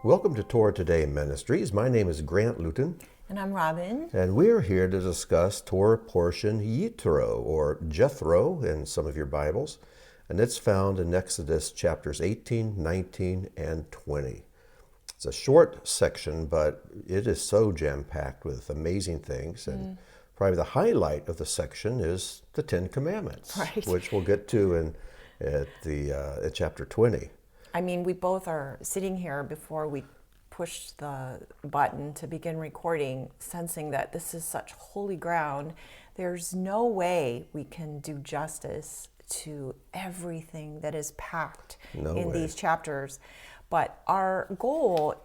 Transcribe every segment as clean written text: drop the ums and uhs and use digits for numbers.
Welcome to Torah Today Ministries. My name is Grant Luton. And I'm Robin. And we're here to discuss Torah portion Yitro, or Jethro in some of your Bibles. And it's found in Exodus chapters 18, 19, and 20. It's a short section, but it is so jam-packed with amazing things. And probably the highlight of the section is the Ten Commandments, Right. which we'll get to in chapter 20. I mean, we both are sitting here before we push the button to begin recording, sensing that this is such holy ground. There's no way we can do justice to everything that is packed in these chapters. But our goal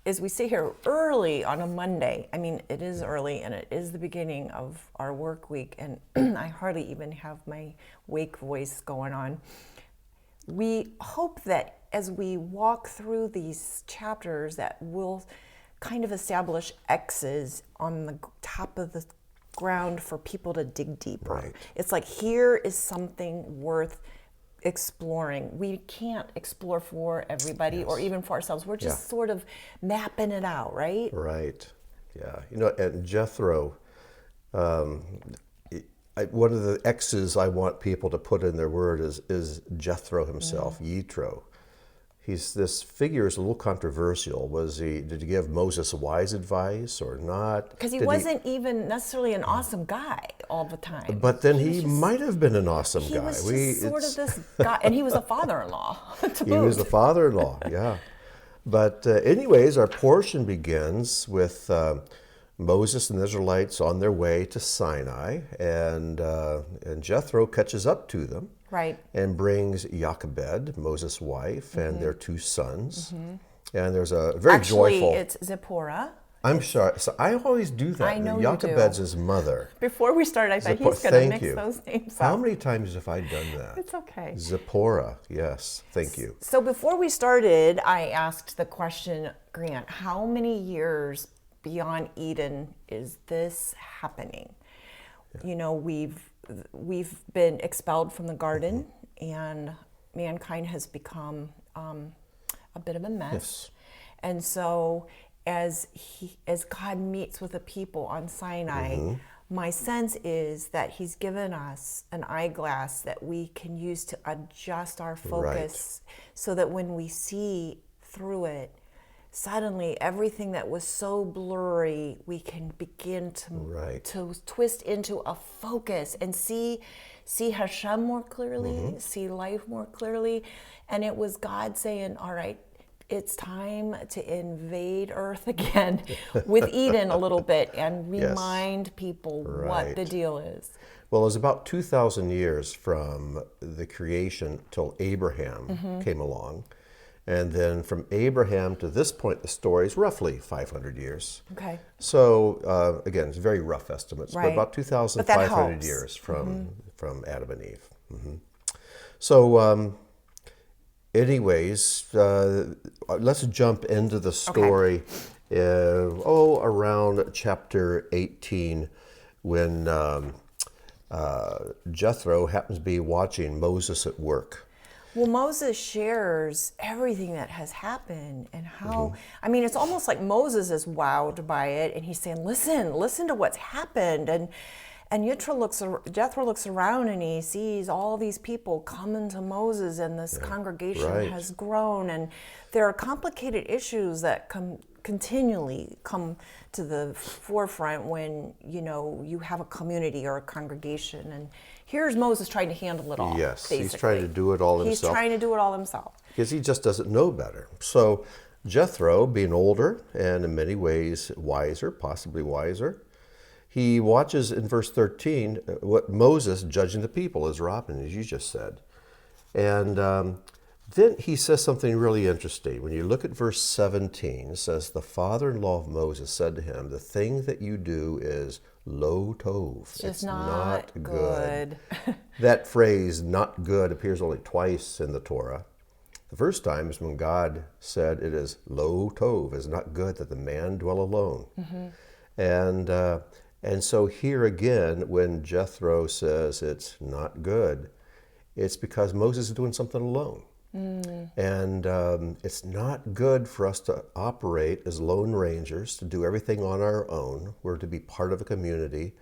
is we sit here early on a Monday. I mean, it is early and it is the beginning of our work week, and I hardly even have my wake voice going on. We hope that as we walk through these chapters that we'll kind of establish X's on the top of the ground for people to dig deeper. Right. It's like, here is something worth exploring. We can't explore for everybody or even for ourselves. We're just sort of mapping it out, right? Right. Yeah. You know, and Jethro, one of the X's I want people to put in their word is Jethro himself, Yitro. This figure is a little controversial. Did he give Moses wise advice or not? Because he wasn't even necessarily an awesome guy all the time. But then he might have been an awesome guy. He was just sort of this guy, and he was a father-in-law. He was the father-in-law, yeah. But anyways, our portion begins with Moses and the Israelites on their way to Sinai, and Jethro catches up to them. Right. And brings Jochebed, Moses' wife, and their two sons. And there's a very joyful... Actually, it's Zipporah. I'm sorry. So I always do that. I know Jochebed's you do. his mother. Before we started, I thought he's going to mix those names up. How many times have I done that? It's okay. Zipporah, yes. Thank you. So before we started, I asked the question, Grant, how many years beyond Eden is this happening? Yeah. You know, we've been expelled from the garden, and mankind has become a bit of a mess. Yes. And so as God meets with the people on Sinai, my sense is that he's given us an eyeglass that we can use to adjust our focus, so that when we see through it, suddenly everything that was so blurry, we can begin to twist into a focus and see Hashem more clearly, see life more clearly. And it was God saying, all right, it's time to invade Earth again with Eden a little bit and remind people what the deal is. Well, it was about 2,000 years from the creation till Abraham came along. And then from Abraham to this point, the story is roughly 500 years. Okay. So, again, it's very rough estimates, but about 2,500 years from Adam and Eve. So, anyways, let's jump into the story around chapter 18, when Jethro happens to be watching Moses at work. Well, Moses shares everything that has happened and how, I mean, it's almost like Moses is wowed by it, and he's saying, listen to what's happened. And Jethro looks around and he sees all these people coming to Moses, and this congregation has grown. And there are complicated issues that continually come to the forefront when, you know, you have a community or a congregation. And here's Moses trying to handle it all. Yes, basically. He's trying to do it all himself. He's trying to do it all himself. Because he just doesn't know better. So Jethro, being older and in many ways wiser, possibly wiser, he watches in verse 13 what Moses judging the people, as Robin, as you just said. And then he says something really interesting. When you look at verse 17, it says, the father-in-law of Moses said to him, the thing that you do is lo tov. It's not good. That phrase, not good, appears only twice in the Torah. The first time is when God said it is lo tov, it's not good that the man dwell alone. And so here again, when Jethro says it's not good, it's because Moses is doing something alone. And it's not good for us to operate as lone rangers, to do everything on our own. We're to be part of a community.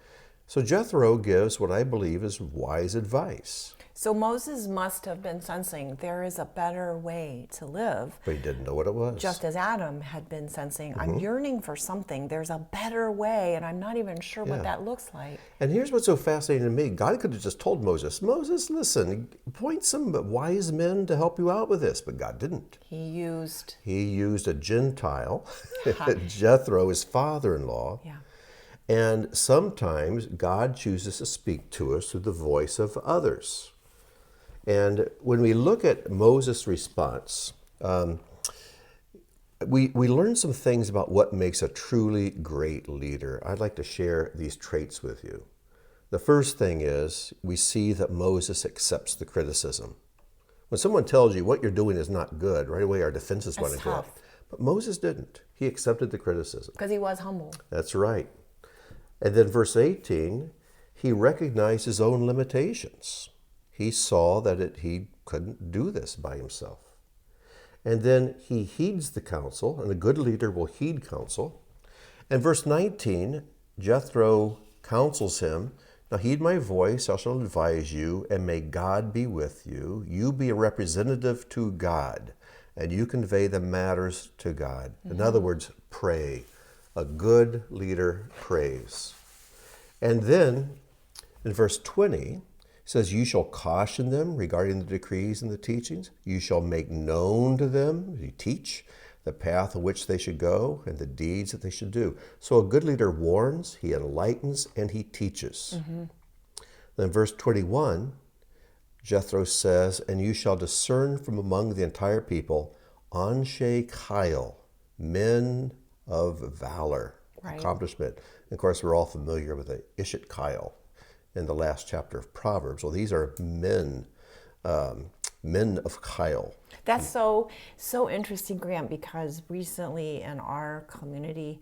So Jethro gives what I believe is wise advice. So Moses must have been sensing there is a better way to live. But he didn't know what it was. Just as Adam had been sensing, I'm yearning for something. There's a better way, and I'm not even sure what that looks like. And here's what's so fascinating to me. God could have just told Moses, Moses, listen, appoint some wise men to help you out with this. But God didn't. He used a Gentile, Jethro, his father-in-law. Yeah. And sometimes God chooses to speak to us through the voice of others. And when we look at Moses' response, we learn some things about what makes a truly great leader. I'd like to share these traits with you. The first thing is we see that Moses accepts the criticism. When someone tells you what you're doing is not good, right away our defenses want to go up. But Moses didn't. He accepted the criticism. Because he was humble. That's right. And then verse 18, he recognized his own limitations. He saw that he couldn't do this by himself. And then he heeds the counsel, and a good leader will heed counsel. And verse 19, Jethro counsels him, now heed my voice, I shall advise you, and may God be with you. You be a representative to God, and you convey the matters to God. In other words, pray. A good leader prays. And then in verse 20, it says, you shall caution them regarding the decrees and the teachings. You shall make known to them, you teach, the path on which they should go and the deeds that they should do. So a good leader warns, he enlightens, and he teaches. Then verse 21, Jethro says, and you shall discern from among the entire people Anshe Chayil, men of valor, accomplishment. And of course, we're all familiar with the Ishet Chayil in the last chapter of Proverbs. Well, these are men of Chayil. That's so interesting, Grant, because recently in our community,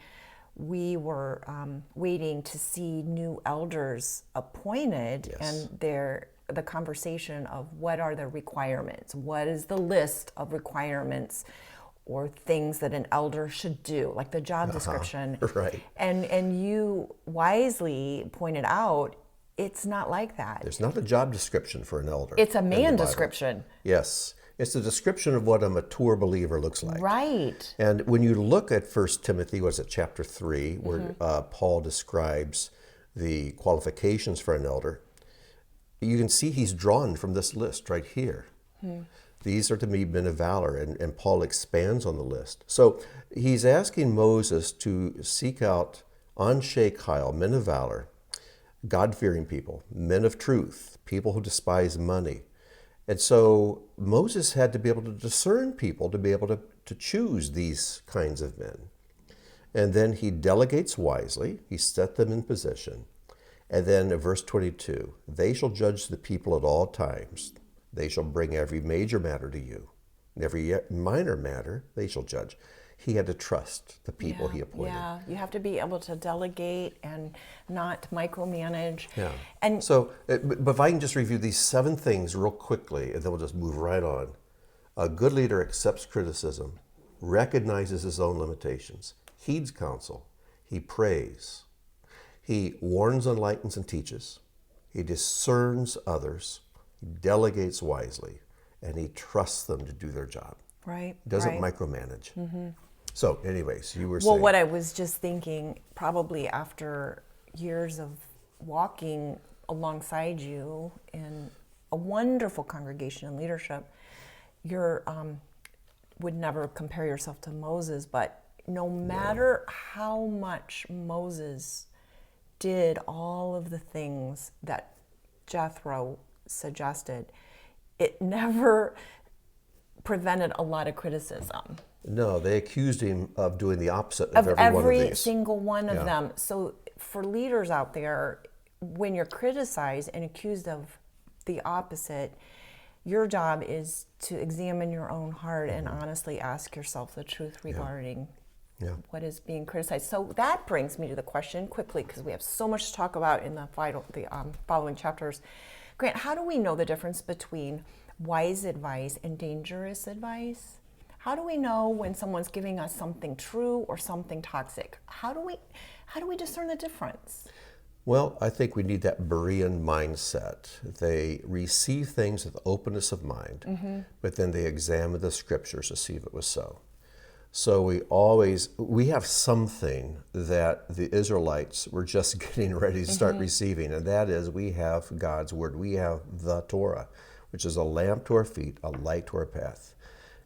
we were waiting to see new elders appointed, and the conversation of what are the requirements, what is the list of requirements or things that an elder should do, like the job description. Right. And you wisely pointed out, it's not like that. There's not a job description for an elder. It's a man description. Yes. It's a description of what a mature believer looks like. Right. And when you look at 1 Timothy, chapter 3, where Paul describes the qualifications for an elder, you can see he's drawn from this list right here. These are to be men of valor, and Paul expands on the list. So he's asking Moses to seek out Anshe Chayil, men of valor, God-fearing people, men of truth, people who despise money. And so Moses had to be able to discern people to be able to choose these kinds of men. And then he delegates wisely. He set them in position. And then in verse 22, they shall judge the people at all times. They shall bring every major matter to you. And every minor matter they shall judge. He had to trust the people he appointed. Yeah, you have to be able to delegate and not micromanage. Yeah. And so, but if I can just review these 7 things real quickly, and then we'll just move right on. A good leader accepts criticism, recognizes his own limitations, heeds counsel, he prays, he warns, enlightens, and teaches, he discerns others, he delegates wisely, and he trusts them to do their job. Right. He doesn't micromanage. So anyways, you were saying. Well, what I was just thinking, probably after years of walking alongside you in a wonderful congregation and leadership, you're would never compare yourself to Moses, but no matter how much Moses did all of the things that Jethro suggested, it never prevented a lot of criticism. No, they accused him of doing the opposite of every one of these. Single one of them. So for leaders out there, when you're criticized and accused of the opposite, your job is to examine your own heart and honestly ask yourself the truth regarding what is being criticized. So that brings me to the question quickly, because we have so much to talk about in the following chapters. Grant, how do we know the difference between wise advice and dangerous advice? How do we know when someone's giving us something true or something toxic? How do we discern the difference? Well, I think we need that Berean mindset. They receive things with openness of mind, but then they examine the scriptures to see if it was so. So we have something that the Israelites were just getting ready to start receiving, and that is we have God's word. We have the Torah, which is a lamp to our feet, a light to our path.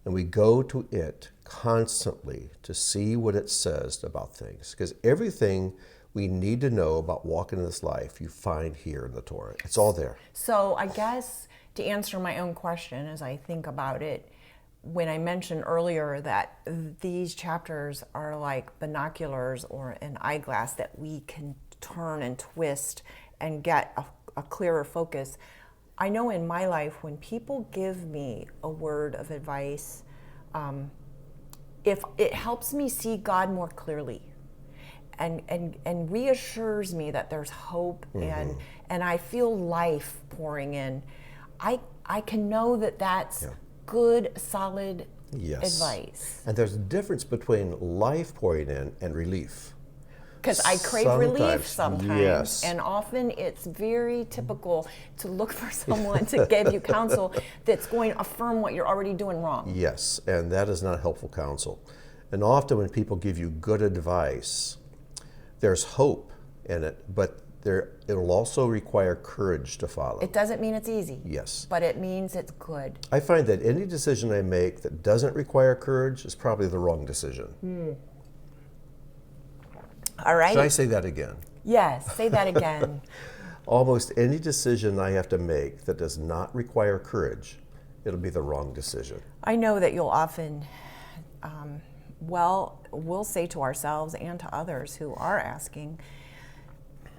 And we go to it constantly to see what it says about things, because everything we need to know about walking in this life, you find here in the Torah. It's all there. So I guess to answer my own question as I think about it, when I mentioned earlier that these chapters are like binoculars or an eyeglass that we can turn and twist and get a clearer focus, I know in my life when people give me a word of advice, if it helps me see God more clearly, and reassures me that there's hope and I feel life pouring in, I can know that that's good, solid advice. And there's a difference between life pouring in and relief. Because I crave relief sometimes, yes. and often it's very typical to look for someone to give you counsel that's going to affirm what you're already doing wrong. Yes, and that is not helpful counsel. And often when people give you good advice, there's hope in it, but it'll also require courage to follow. It doesn't mean it's easy. Yes. But it means it's good. I find that any decision I make that doesn't require courage is probably the wrong decision. All right. Should I say that again? Yes, say that again. Almost any decision I have to make that does not require courage, it'll be the wrong decision. I know that you'll often, we'll say to ourselves and to others who are asking,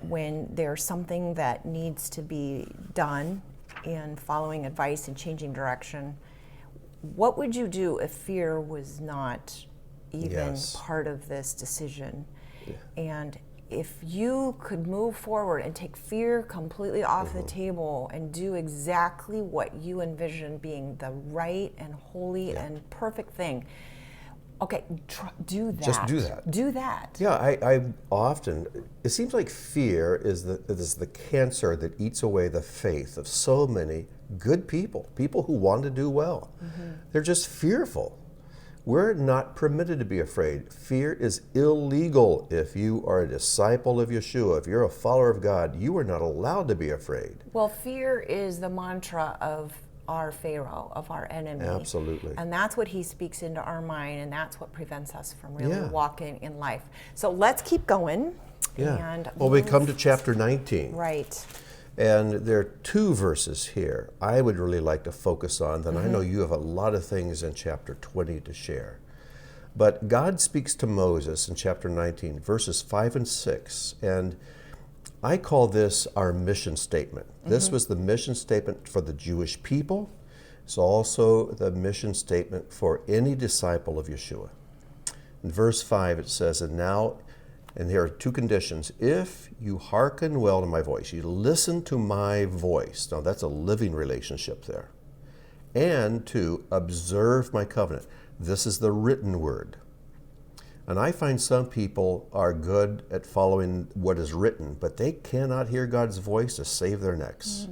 when there's something that needs to be done in following advice and changing direction, what would you do if fear was not even part of this decision? And if you could move forward and take fear completely off the table and do exactly what you envision being the right and holy and perfect thing, okay, do that. Just do that. Do that. Yeah, I often, it seems like fear is the cancer that eats away the faith of so many good people who want to do well. They're just fearful. We're not permitted to be afraid. Fear is illegal if you are a disciple of Yeshua. If you're a follower of God, you are not allowed to be afraid. Well, fear is the mantra of our Pharaoh, of our enemy. Absolutely. And that's what he speaks into our mind, and that's what prevents us from really walking in life. So let's keep going. Yeah. And well, we come to chapter 19. Right. And there are two verses here I would really like to focus on. Then I know you have a lot of things in chapter 20 to share. But God speaks to Moses in chapter 19, verses 5 and 6. And I call this our mission statement. This was the mission statement for the Jewish people. It's also the mission statement for any disciple of Yeshua. In verse 5 it says, and here are two conditions. If you hearken well to my voice, you listen to my voice. Now that's a living relationship there. And to observe my covenant. This is the written word. And I find some people are good at following what is written, but they cannot hear God's voice to save their necks.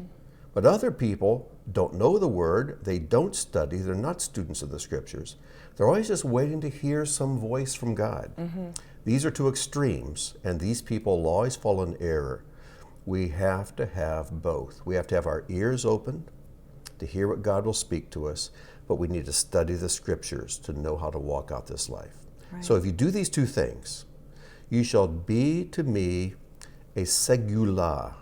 But other people don't know the word, they don't study, they're not students of the scriptures. They're always just waiting to hear some voice from God. These are two extremes, and these people will always fall in error. We have to have both. We have to have our ears open to hear what God will speak to us, but we need to study the scriptures to know how to walk out this life. Right. So if you do these two things, you shall be to me a segula.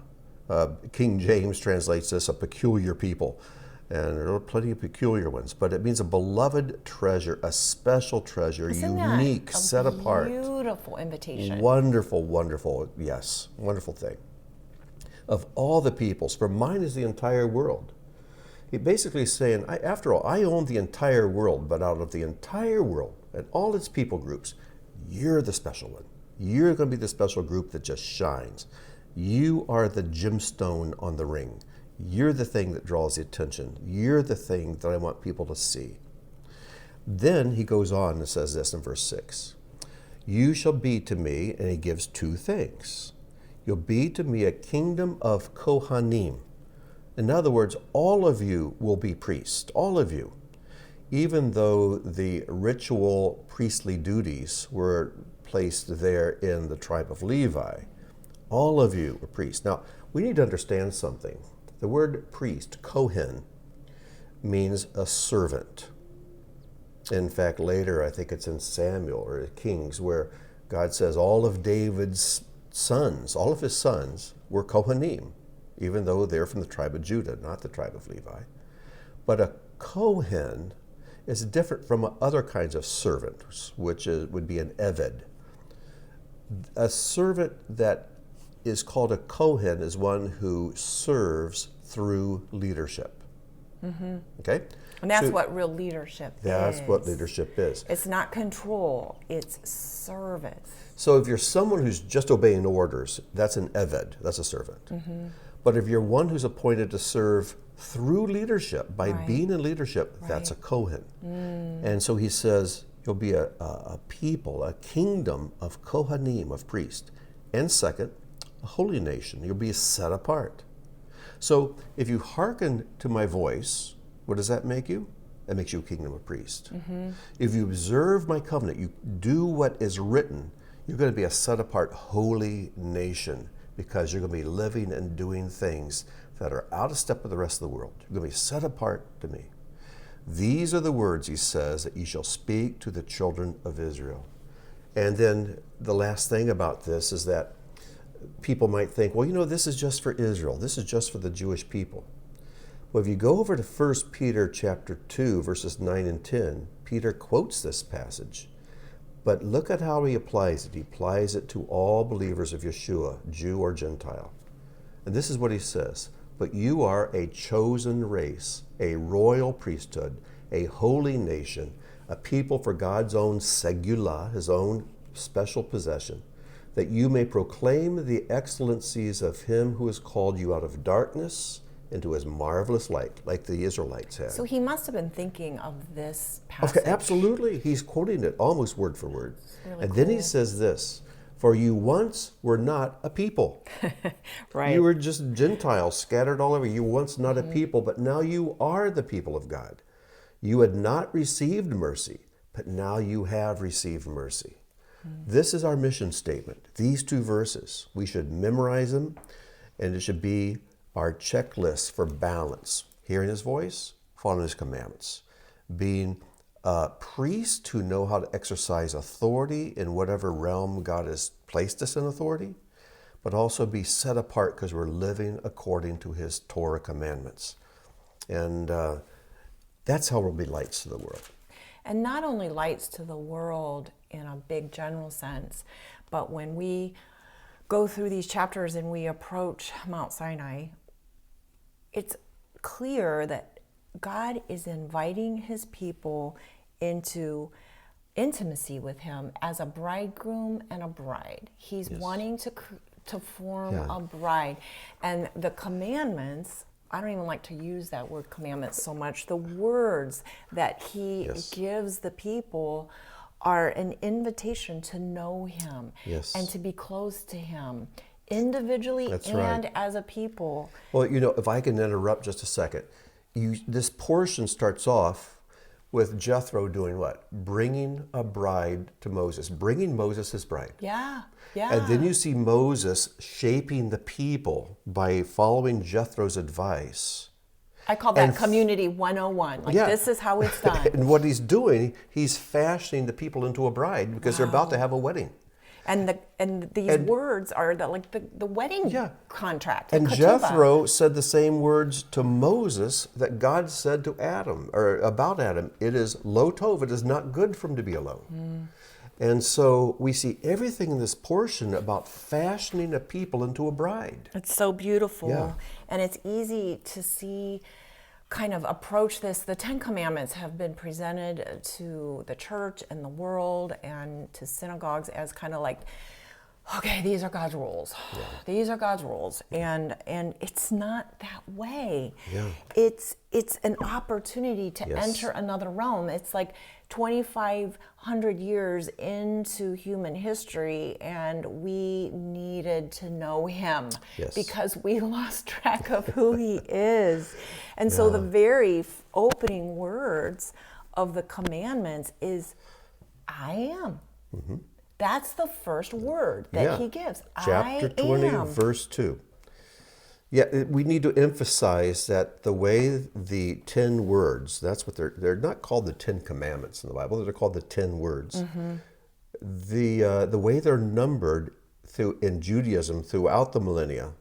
King James translates this a peculiar people. And there are plenty of peculiar ones, but it means a beloved treasure, a special treasure, unique, set apart. Beautiful invitation. Wonderful, wonderful, yes, wonderful thing. Of all the peoples, for mine is the entire world. He basically is saying, after all, I own the entire world, but out of the entire world and all its people groups, you're the special one. You're going to be the special group that just shines. You are the gemstone on the ring. You're the thing that draws the attention. You're the thing that I want people to see. Then he goes on and says this in verse 6. You shall be to me, and he gives two things. You'll be to me a kingdom of Kohanim. In other words, all of you will be priests, all of you. Even though the ritual priestly duties were placed there in the tribe of Levi, all of you were priests. Now, we need to understand something. The word priest, Kohen, means a servant. In fact, later, I think it's in Samuel or Kings, where God says all of David's sons, all of his sons, were Kohanim, even though they're from the tribe of Judah, not the tribe of Levi. But a Kohen is different from other kinds of servants, which would be an Eved. A servant that is called a Kohen is one who serves through leadership. Mm-hmm. Okay? And that's what real leadership is. That's what leadership is. It's not control, it's service. So if you're someone who's just obeying orders, that's an Eved, that's a servant. Mm-hmm. But if you're one who's appointed to serve through leadership, by being in leadership, that's a Kohen. And so he says, you'll be a people, a kingdom of Kohanim, of priests. And second, a holy nation. You'll be set apart. So if you hearken to my voice, what does that make you? That makes you a kingdom of priests. Mm-hmm. If you observe my covenant, you do what is written, you're going to be a set apart holy nation, because you're going to be living and doing things that are out of step with the rest of the world. You're going to be set apart to me. These are the words, he says, that you shall speak to the children of Israel. And then the last thing about this is that people might think, well, this is just for Israel. This is just for the Jewish people. Well, if you go over to 1 Peter chapter 2, verses 9 and 10, Peter quotes this passage. But look at how he applies it. He applies it to all believers of Yeshua, Jew or Gentile. And this is what he says. But you are a chosen race, a royal priesthood, a holy nation, a people for God's own segula, his own special possession, that you may proclaim the excellencies of him who has called you out of darkness into his marvelous light, like the Israelites had. So he must have been thinking of this passage. Okay, absolutely. He's quoting it almost word for word. Really and cool. then he says this, for you once were not a people. Right. You were just Gentiles scattered all over. You were once not a people, but now you are the people of God. You had not received mercy, but now you have received mercy. This is our mission statement. These two verses, we should memorize them, and it should be our checklist for balance. Hearing his voice, following his commandments. Being priests who know how to exercise authority in whatever realm God has placed us in authority, but also be set apart because we're living according to his Torah commandments. And that's how we'll be lights to the world. And not only lights to the world in a big general sense, but when we go through these chapters and we approach Mount Sinai, it's clear that God is inviting his people into intimacy with him as a bridegroom and a bride. He's wanting to form a bride. And the commandments, I don't even like to use that word commandments so much. The words that he gives the people are an invitation to know him and to be close to him individually as a people. Well, if I can interrupt just a second. This portion starts off with Jethro doing what? Bringing a bride to Moses. Bringing Moses his bride. Yeah. And then you see Moses shaping the people by following Jethro's advice. I call that community 101. This is how it's done. And what he's doing, he's fashioning the people into a bride because they're about to have a wedding. And these words are the wedding contract. And Jethro said the same words to Moses that God said to Adam, or about Adam. It is lo tov, it is not good for him to be alone. And so we see everything in this portion about fashioning a people into a bride. It's so beautiful. Yeah. And it's easy to see, kind of approach this. The Ten Commandments have been presented to the church and the world and to synagogues as kind of like okay, these are God's rules. Yeah. These are God's rules. And it's not that way. Yeah. It's an opportunity to Yes. enter another realm. It's like 2,500 years into human history, and we needed to know him Yes. because we lost track of who he is. And so the very opening words of the commandments is, I am. Mm-hmm. That's the first word that he gives. Chapter 20, I am. verse 2. Yeah, we need to emphasize that the way the 10 words, that's what they're not called the 10 commandments in the Bible, they're called the 10 words. Mm-hmm. The way they're numbered in Judaism throughout the millennia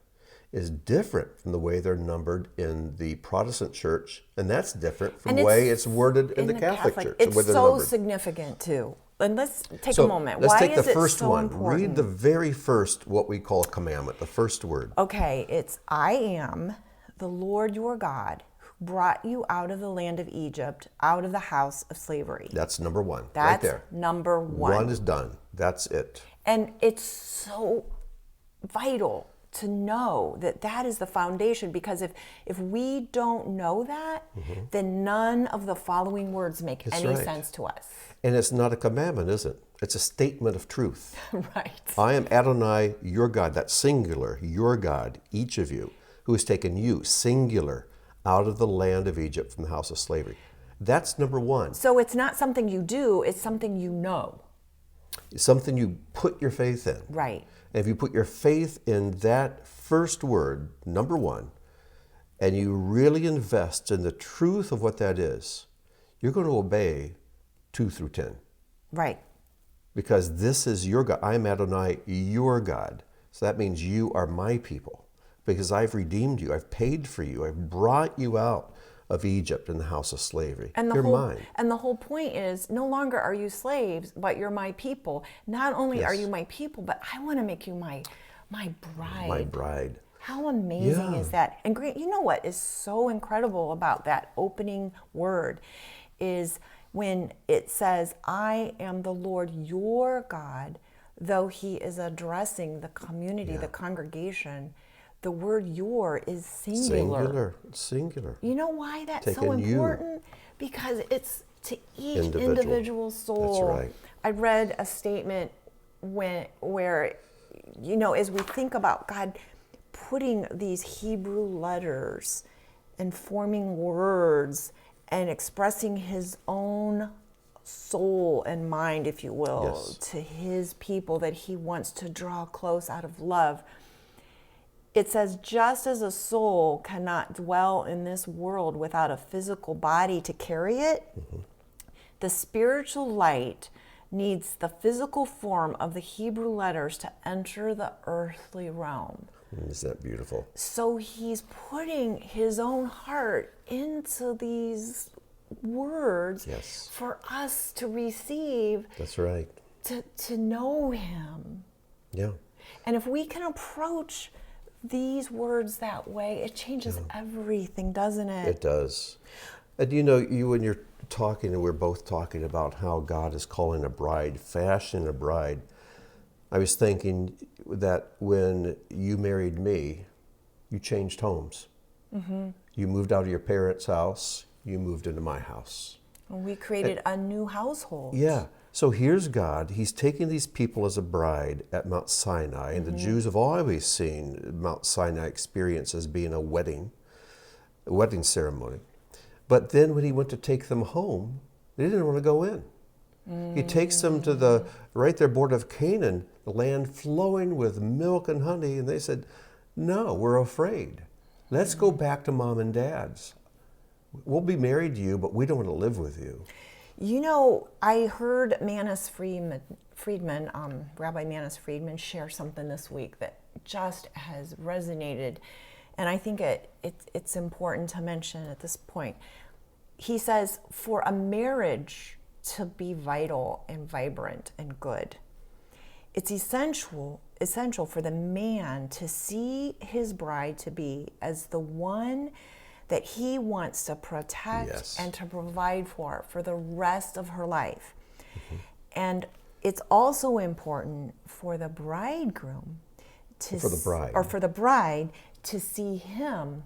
is different from the way they're numbered in the Protestant church, and that's different from the way it's worded in the Catholic church. It's the way so numbered. significant too. And let's take a moment. Let's Why take is the it first so one. important? Read the very first, what we call a commandment, the first word. Okay, it's I am the Lord your God who brought you out of the land of Egypt, out of the house of slavery. That's number one, That's right there. number one. One is done. That's it. And it's so vital to know that that is the foundation, because if we don't know that, then none of the following words make That's any right. sense to us. And it's not a commandment, is it? It's a statement of truth. Right. I am Adonai, your God. That's singular, your God, each of you, who has taken you, singular, out of the land of Egypt from the house of slavery. That's number one. So it's not something you do, it's something you know. It's something you put your faith in. Right. And if you put your faith in that first word, number one, and you really invest in the truth of what that is, you're going to obey 2 through 10. Right. Because this is your God. I am Adonai, your God. So that means you are my people. Because I've redeemed you. I've paid for you. I've brought you out of Egypt in the house of slavery. You're mine. And the whole point is, no longer are you slaves, but you're my people. Not only are you my people, but I want to make you my bride. My bride. How amazing is that? And great, you know what is so incredible about that opening word is when it says, I am the Lord your God, though he is addressing the community, the congregation, the word your is singular. Singular. You know why that's Taken so you. important? Because it's to each Individual. individual soul. That's right. I read a statement where, you know, as we think about God putting these Hebrew letters and forming words and expressing his own soul and mind, if you will, to his people that he wants to draw close out of love. It says, just as a soul cannot dwell in this world without a physical body to carry it, the spiritual light needs the physical form of the Hebrew letters to enter the earthly realm. Isn't that beautiful? So he's putting his own heart into these words for us to receive. That's right. To know him. Yeah. And if we can approach these words that way, it changes everything, doesn't it? It does. And you know, when you're talking, and we're both talking about how God is calling a bride, fashioning a bride, I was thinking that when you married me, you changed homes. Mm-hmm. You moved out of your parents' house, you moved into my house. And we created a new household. Yeah. So here's God. He's taking these people as a bride at Mount Sinai, and the Jews have always seen Mount Sinai experience as being a wedding ceremony. But then when he went to take them home, they didn't want to go in. He takes them to the right there border of Canaan, the land flowing with milk and honey, and they said, no, we're afraid. Let's go back to mom and dad's. We'll be married to you, but we don't want to live with you. You know, I heard Rabbi Manis Friedman share something this week that just has resonated, and I think it's important to mention at this point. He says, for a marriage to be vital and vibrant and good, it's essential for the man to see his bride to be as the one that he wants to protect and to provide for the rest of her life. Mm-hmm. And it's also important for the bridegroom For the bride. or for the bride to see him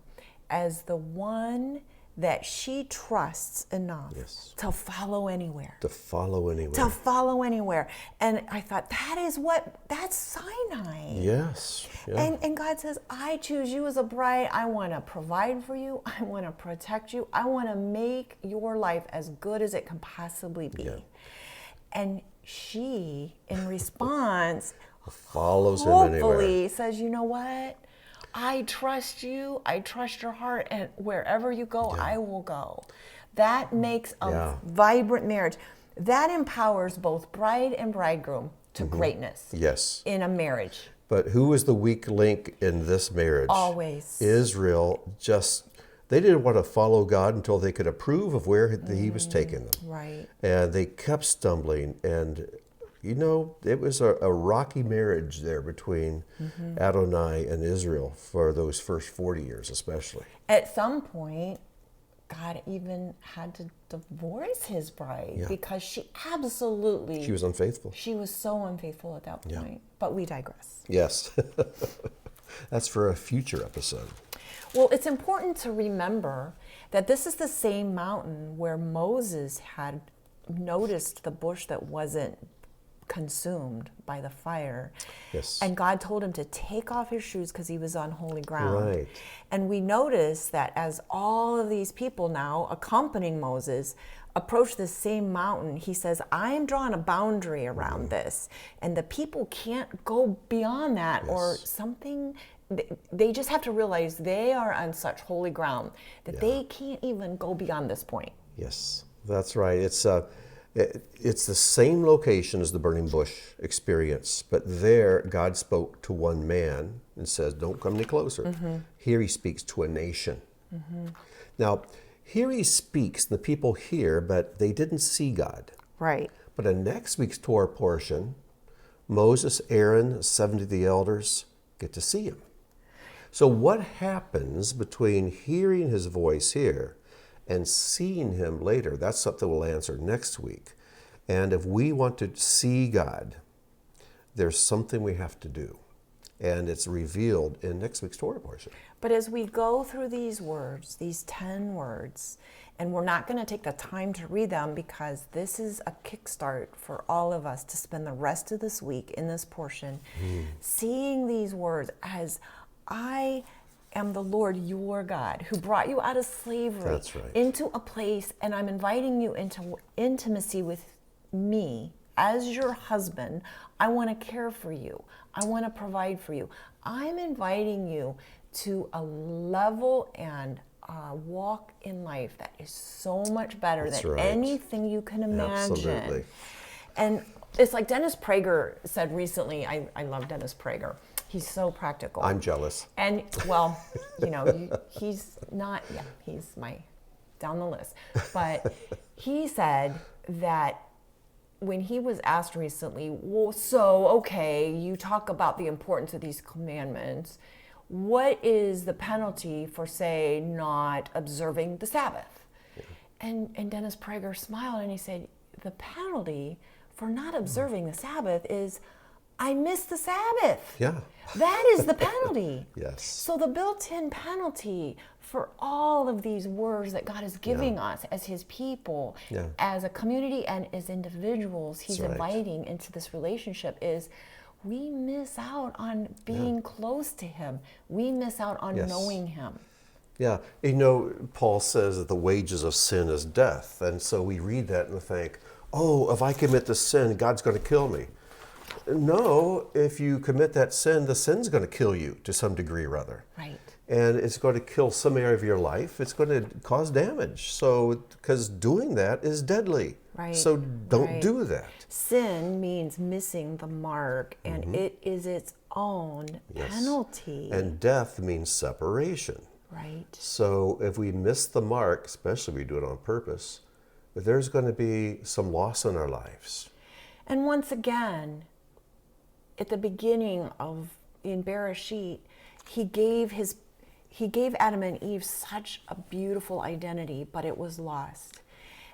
as the one that she trusts enough Yes. to follow anywhere. To follow anywhere. To follow anywhere. And I thought, that's Sinai. Yes. Yeah. And God says, I choose you as a bride. I want to provide for you. I want to protect you. I want to make your life as good as it can possibly be. Yeah. And she, in response, Follows him anywhere. hopefully says, you know what? I trust you. I trust your heart. And wherever you go, I will go. That makes a vibrant marriage. That empowers both bride and bridegroom to greatness. Yes. In a marriage. But who was the weak link in this marriage? Always. Israel they didn't want to follow God until they could approve of where he was taking them. Right. And they kept stumbling. And, it was a rocky marriage there between Adonai and Israel for those first 40 years especially. At some point, God even had to divorce his bride because she was unfaithful. She was so unfaithful at that point. Yeah. But we digress. Yes. That's for a future episode. Well, it's important to remember that this is the same mountain where Moses had noticed the bush that wasn't consumed by the fire. Yes. And God told him to take off his shoes because he was on holy ground. Right. And we notice that as all of these people now accompanying Moses approach this same mountain, he says, I'm drawing a boundary around this. And the people can't go beyond that or something. They just have to realize they are on such holy ground that they can't even go beyond this point. Yes, that's right. It's the same location as the burning bush experience, but there God spoke to one man and says, don't come any closer. Here he speaks to a nation. Now, here he speaks, the people hear, but they didn't see God. Right. But in next week's Torah portion, Moses, Aaron, 70 of the elders get to see him. So what happens between hearing his voice here and seeing him later? That's something we'll answer next week. And if we want to see God, there's something we have to do. And it's revealed in next week's Torah portion. But as we go through these words, these 10 words, and we're not going to take the time to read them because this is a kickstart for all of us to spend the rest of this week in this portion, seeing these words as I am the Lord your God who brought you out of slavery into a place, and I'm inviting you into intimacy with me as your husband. I want to care for you. I want to provide for you. I'm inviting you to a level and walk in life that is so much better than anything you can imagine. Absolutely. And it's like Dennis Prager said recently. I love Dennis Prager. He's so practical. I'm jealous. And, well, he's not, he's down the list. But he said that when he was asked recently, well, so, okay, you talk about the importance of these commandments. What is the penalty for, say, not observing the Sabbath? Yeah. And Dennis Prager smiled and he said, the penalty for not observing the Sabbath is I missed the Sabbath. Yeah. That is the penalty. Yes. So the built-in penalty for all of these words that God is giving us as his people, as a community and as individuals he's inviting into this relationship is we miss out on being close to him. We miss out on knowing him. Yeah. Paul says that the wages of sin is death. And so we read that and think, oh, if I commit this sin, God's going to kill me. No, if you commit that sin, the sin's going to kill you to some degree or other. Right. And it's going to kill some area of your life. It's going to cause damage. So, because doing that is deadly. Right. So don't do that. Sin means missing the mark, and it is its own penalty. And death means separation. Right. So if we miss the mark, especially if we do it on purpose, there's going to be some loss in our lives. And once again, at the beginning in Bereshit, he gave Adam and Eve such a beautiful identity, but it was lost.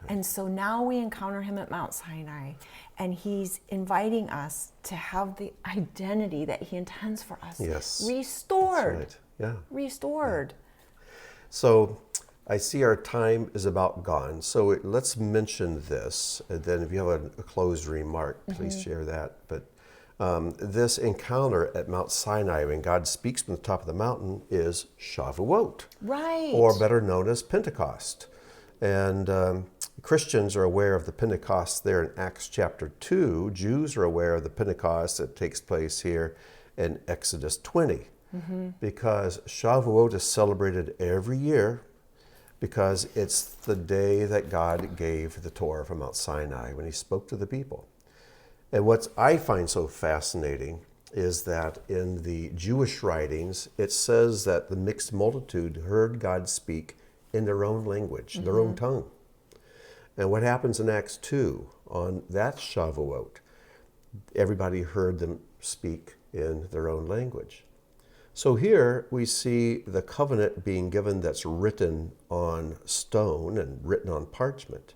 And so now we encounter him at Mount Sinai, and he's inviting us to have the identity that he intends for us restored. That's right. Yeah. Restored. So I see our time is about gone. So let's mention this. And then if you have a closed remark, please share that. But this encounter at Mount Sinai, when God speaks from the top of the mountain, is Shavuot. Right. Or better known as Pentecost. And Christians are aware of the Pentecost there in Acts chapter 2. Jews are aware of the Pentecost that takes place here in Exodus 20. Because Shavuot is celebrated every year because it's the day that God gave the Torah from Mount Sinai when he spoke to the people. And what I find so fascinating is that in the Jewish writings, it says that the mixed multitude heard God speak in their own language, their own tongue. And what happens in Acts 2 on that Shavuot? Everybody heard them speak in their own language. So here we see the covenant being given that's written on stone and written on parchment.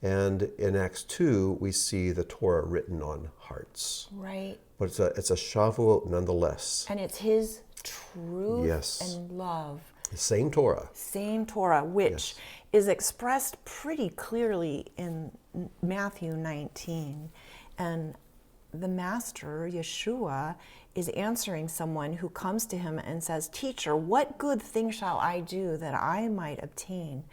And in Acts 2, we see the Torah written on hearts. Right. But it's a Shavuot nonetheless. And it's his truth and love. The same Torah. Same Torah, which is expressed pretty clearly in Matthew 19. And the Master, Yeshua, is answering someone who comes to him and says, "Teacher, what good thing shall I do that I might obtain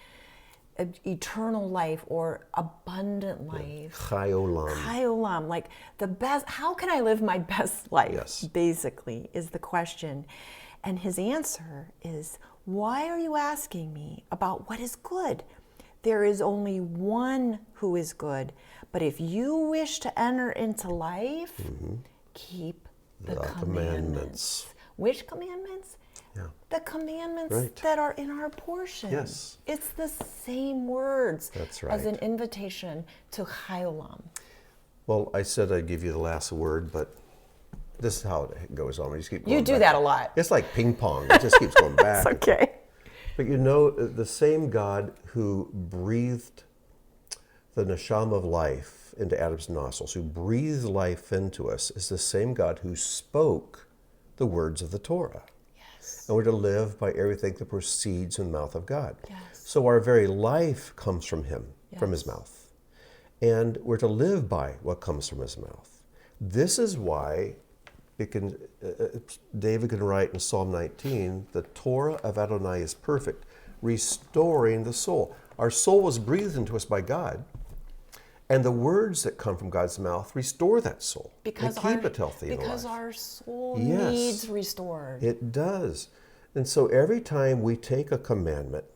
eternal life or abundant life?" Chai olam. Chai olam, like the best. How can I live my best life? Yes. Basically, is the question. And his answer is, "Why are you asking me about what is good? There is only one who is good. But if you wish to enter into life, keep the commandments." Which commandments? Yeah. The commandments that are in our portion. Yes. It's the same words That's as an right. invitation to Chai olam. Well, I said I'd give you the last word, but this is how it goes on. We just keep going You do back. that a lot. It's like ping pong. It just keeps going back. It's okay. But you know, the same God who breathed the neshama of life into Adam's nostrils, who breathed life into us, is the same God who spoke the words of the Torah. Yes. And we're to live by everything that proceeds from the mouth of God. Yes. So our very life comes from him, from his mouth. And we're to live by what comes from his mouth. This is why David can write in Psalm 19, "The Torah of Adonai is perfect, restoring the soul." Our soul was breathed into us by God, and the words that come from God's mouth restore that soul and keep it healthy and alive. Because our soul needs restored. It does. And so every time we take a commandment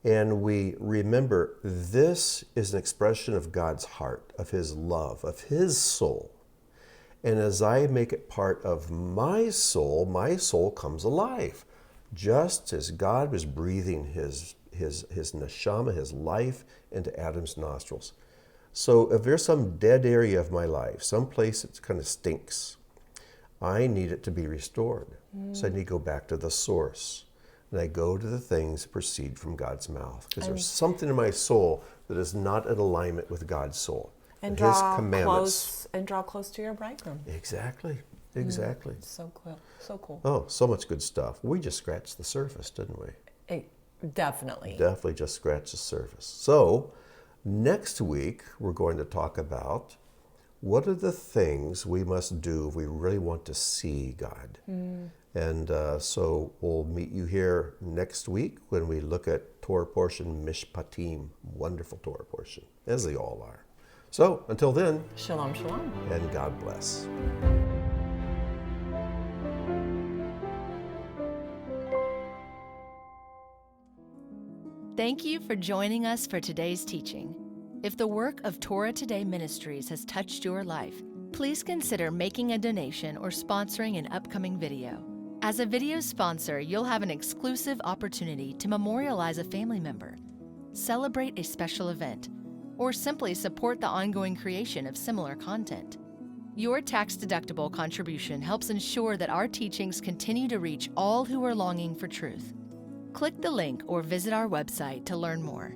and we remember this is an expression of God's heart, of his love, of his soul, and as I make it part of my soul comes alive. Just as God was breathing his neshama, his life, into Adam's nostrils. So if there's some dead area of my life, some place that kind of stinks, I need it to be restored. So I need to go back to the source. And I go to the things that proceed from God's mouth. Because there's something in my soul that is not in alignment with God's soul. And his commandments. draw close to your bridegroom. Exactly. So cool. So cool. Oh, so much good stuff. We just scratched the surface, didn't we? Definitely. Definitely just scratched the surface. So next week, we're going to talk about what are the things we must do if we really want to see God. And so we'll meet you here next week when we look at Torah portion Mishpatim, wonderful Torah portion, as they all are. So until then, Shalom, shalom. and God bless. Thank you for joining us for today's teaching. If the work of Torah Today Ministries has touched your life, please consider making a donation or sponsoring an upcoming video. As a video sponsor, you'll have an exclusive opportunity to memorialize a family member, celebrate a special event, or simply support the ongoing creation of similar content. Your tax-deductible contribution helps ensure that our teachings continue to reach all who are longing for truth. Click the link or visit our website to learn more.